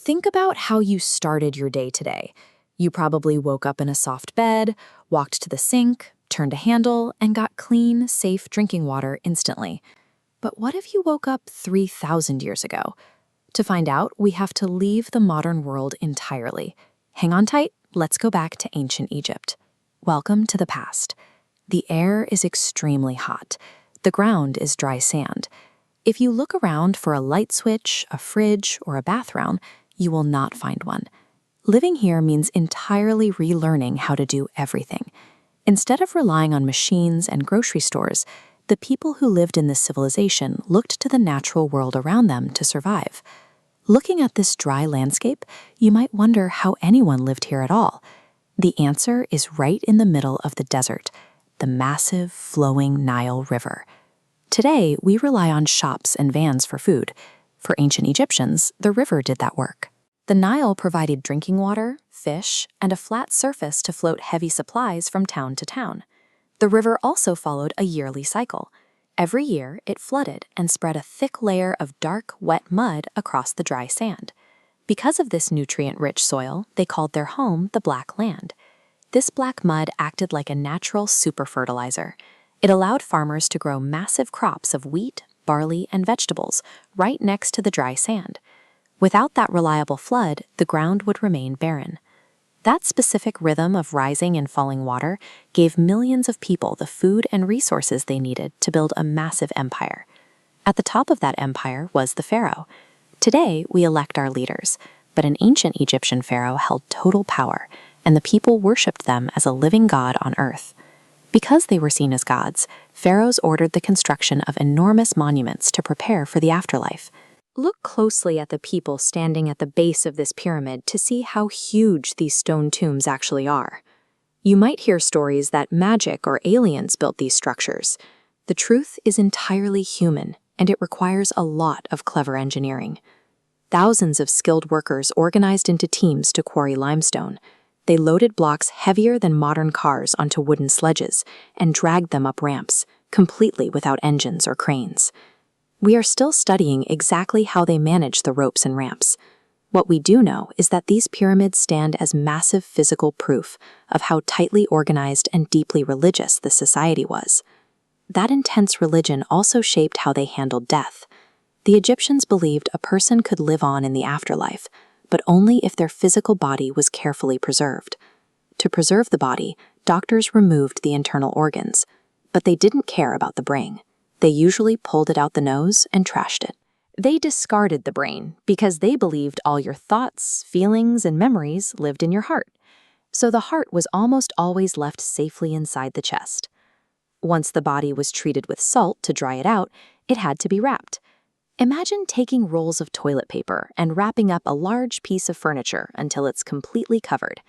Think about how you started your day today. You probably woke up in a soft bed, walked to the sink, turned a handle, and got clean, safe drinking water instantly. But what if you woke up 3,000 years ago? To find out, we have to leave the modern world entirely. Hang on tight, let's go back to ancient Egypt. Welcome to the past. The air is extremely hot. The ground is dry sand. If you look around for a light switch, a fridge, or a bathroom, you will not find one. Living here means entirely relearning how to do everything. Instead of relying on machines and grocery stores, the people who lived in this civilization looked to the natural world around them to survive. Looking at this dry landscape, you might wonder how anyone lived here at all. The answer is right in the middle of the desert, the massive, flowing Nile River. Today, we rely on shops and vans for food. For ancient Egyptians, the river did that work. The Nile provided drinking water, fish, and a flat surface to float heavy supplies from town to town. The river also followed a yearly cycle. Every year, it flooded and spread a thick layer of dark, wet mud across the dry sand. Because of this nutrient-rich soil, they called their home the Black Land. This black mud acted like a natural superfertilizer. It allowed farmers to grow massive crops of wheat, barley, and vegetables right next to the dry sand. Without that reliable flood, the ground would remain barren. That specific rhythm of rising and falling water gave millions of people the food and resources they needed to build a massive empire. At the top of that empire was the pharaoh. Today, we elect our leaders, but an ancient Egyptian pharaoh held total power, and the people worshipped them as a living god on earth. Because they were seen as gods, pharaohs ordered the construction of enormous monuments to prepare for the afterlife. Look closely at the people standing at the base of this pyramid to see how huge these stone tombs actually are. You might hear stories that magic or aliens built these structures. The truth is entirely human, and it requires a lot of clever engineering. Thousands of skilled workers organized into teams to quarry limestone. They loaded blocks heavier than modern cars onto wooden sledges and dragged them up ramps, completely without engines or cranes. We are still studying exactly how they manage the ropes and ramps. What we do know is that these pyramids stand as massive physical proof of how tightly organized and deeply religious the society was. That intense religion also shaped how they handled death. The Egyptians believed a person could live on in the afterlife, but only if their physical body was carefully preserved. To preserve the body, doctors removed the internal organs, but they didn't care about the brain. They usually pulled it out the nose and trashed it. They discarded the brain because they believed all your thoughts, feelings, and memories lived in your heart. So the heart was almost always left safely inside the chest. Once the body was treated with salt to dry it out, it had to be wrapped. Imagine taking rolls of toilet paper and wrapping up a large piece of furniture until it's completely covered.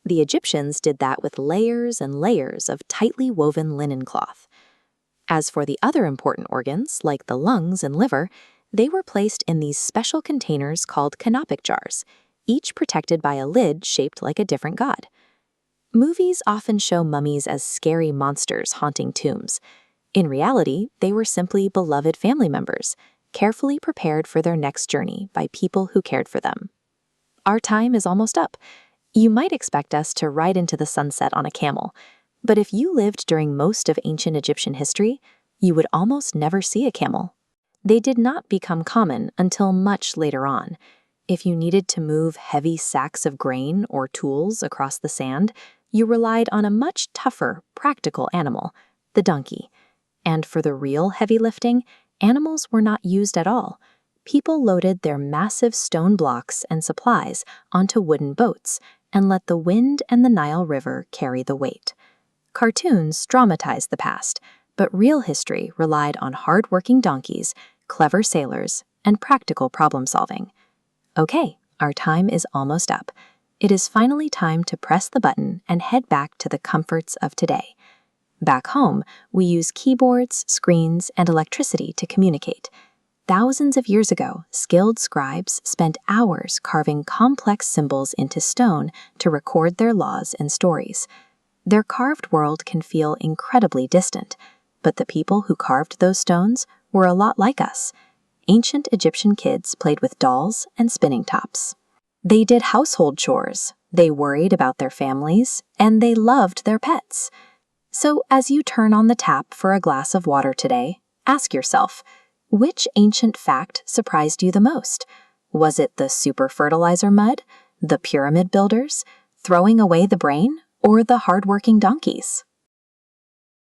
The Egyptians did that with layers and layers of tightly woven linen cloth. As for the other important organs, like the lungs and liver, they were placed in these special containers called canopic jars, each protected by a lid shaped like a different god. Movies often show mummies as scary monsters haunting tombs. In reality, they were simply beloved family members, carefully prepared for their next journey by people who cared for them. Our time is almost up. You might expect us to ride into the sunset on a camel, but if you lived during most of ancient Egyptian history, you would almost never see a camel. They did not become common until much later on. If you needed to move heavy sacks of grain or tools across the sand, you relied on a much tougher, practical animal, the donkey. And for the real heavy lifting, animals were not used at all. People loaded their massive stone blocks and supplies onto wooden boats and let the wind and the Nile River carry the weight. Cartoons dramatized the past, but real history relied on hard-working donkeys, clever sailors, and practical problem-solving. Okay, our time is almost up. It is finally time to press the button and head back to the comforts of today. Back home, we use keyboards, screens, and electricity to communicate. Thousands of years ago, skilled scribes spent hours carving complex symbols into stone to record their laws and stories. Their carved world can feel incredibly distant, but the people who carved those stones were a lot like us. Ancient Egyptian kids played with dolls and spinning tops. They did household chores, they worried about their families, and they loved their pets. So as you turn on the tap for a glass of water today, ask yourself, which ancient fact surprised you the most? Was it the super fertilizer mud, the pyramid builders, throwing away the brain, or the hardworking donkeys?